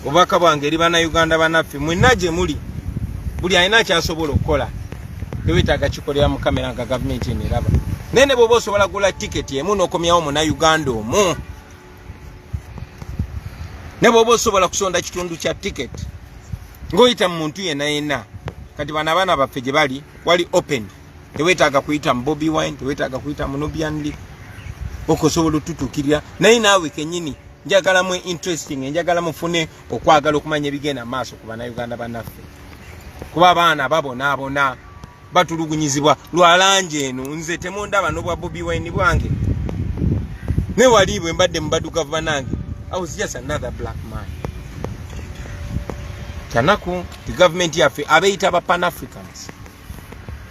obubaka bwange eri bannayuganda bannaffe mwenna gye muli buli alina kyasobola okukola tewetaaga kikolera mu kamera nga gavumenti eneraba naye ne bw'oba osobola kugula tiketi emu n'okomyawo munnayuganda omu ne bw'oba osobola kusonda kitundu kya tiketi ng'oyita mu muntu yenna kati bano abaana baffe gye bali wali open tewetaaga kuyita mu Bobi Wine tewetaaga kuyita mu Nubian League okusobola otutuukirira naye naawe kennyini njagala mu interesting njagala mufune okwagala okumanya ebigenda maaso ku bannayuganda bannaffe kuba abaana babonaabona batulugunyizibwa lwa langi eno nze temundaba n'obwa Bobi Wine bwange ne wali bwe mbadde mu baduka banange I was just another black man kanaku the government yaffe abeeyita aba Pan-Africans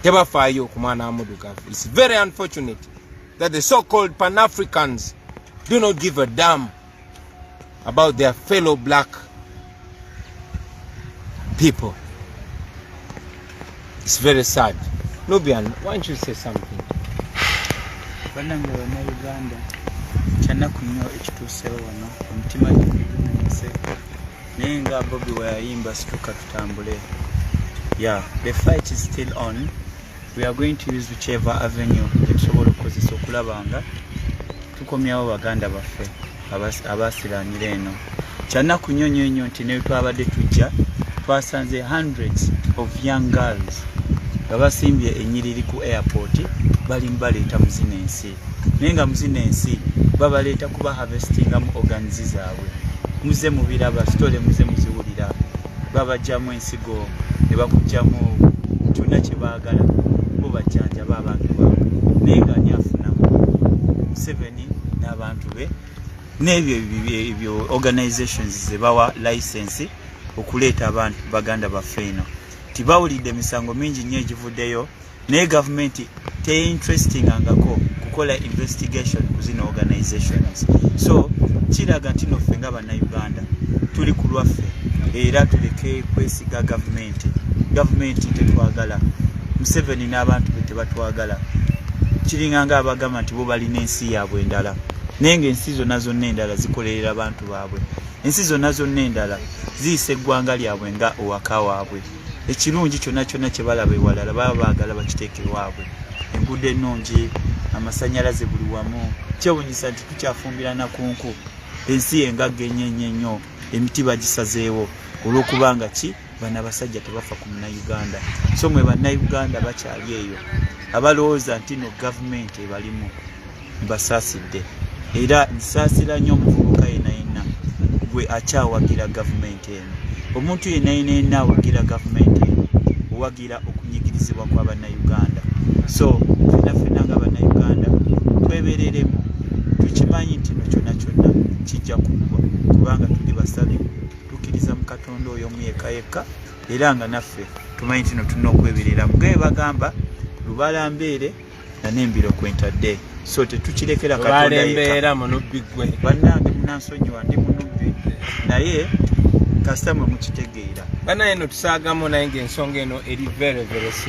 tebafaayo ku mwana wa muddugavu. It's very unfortunate that the so-called Pan-Africans do not give a damn about their fellow black people. It's very sad. Nubian, why don't you say something? Banange bana Uganda chana kunyo ekitusewo wano omutima gwe nenga Bobi weyayimba situka tutambule. Yeah, the fight is still on. We are going to use whichever avenue tusobola okukozesa okulabanga tukomyawo baganda baffe abasiranira eno. Chana kunyonyo nnyo nti ne twabadde tujja twasanze hundreds of young girls abasimbye enyiriri ku airport bali mbaleeta muzinensi nenga muzinensi babaleeta kuba harvestinga mu organs zaabwe muze mubiraba story muze muziwulira babajjamu ensigo ne bakujjamu kyonna kye baagala bo bajjanja babantu baabwe nenga nyafunamu museveni n'abantu be n'ebyo organizations ze bawa license okuleeta abantu baganda baffe eno tibawulidde emisango mingi nnyo egivuddeyo naye gavumenti teinterestingangako kukola investigation ku zino organizations. So kiraga nti noffe nga bannayuganda tuli ku lwaffe era tuleke kwesiga gavumenti tetwagala Museveni n'abantu be tebatwagala kiringanga abagamba nti bo balina ensi yaabwe endala naye ensi zonna zonna endala zikolerera abantu baabwe ensi zonna zonna endala ziyisa eggwanga lyabwe nga owaka waabwe ekirungi kyonna kyonna kye balaba ewalala baba baagala bakiteeke waabwe enguudo ennungi amasannyalaze buli wamu kyewunyisa nti tukyafumbira nakunku ensi engagga ennyo emiti bagisazeewo olw'okubanga ki bana basajja tebafa ku munnayuganda so mwe bannayuganda bakyali eyo abalowooza nti no gavumenti ebalimu mbasaasidde era nsaasira nnyo omuvubuka yenna gwe akyawagira gavumenti eno omuntu yenna awagira gavumenti eno owagira okunyigirizibwa kwa bannayuganda so ffenna nga bannayuganda twebereremu tukimanyi nti no kyonna kijja kuggwa kubanga tuli basabe tukkiriza mu Katonda oyo omu yekka era nga naffe tumanyi nti no tulina okweberera mugabe bagamba lubala mbeere na n'embiro kwentadde so tetukirekera Katonda yekka bannange munansonyiwa ndi munubbi naye kasita mwe mukitegeera banaye no tusaagamu naye ng'ensonga eno eri very very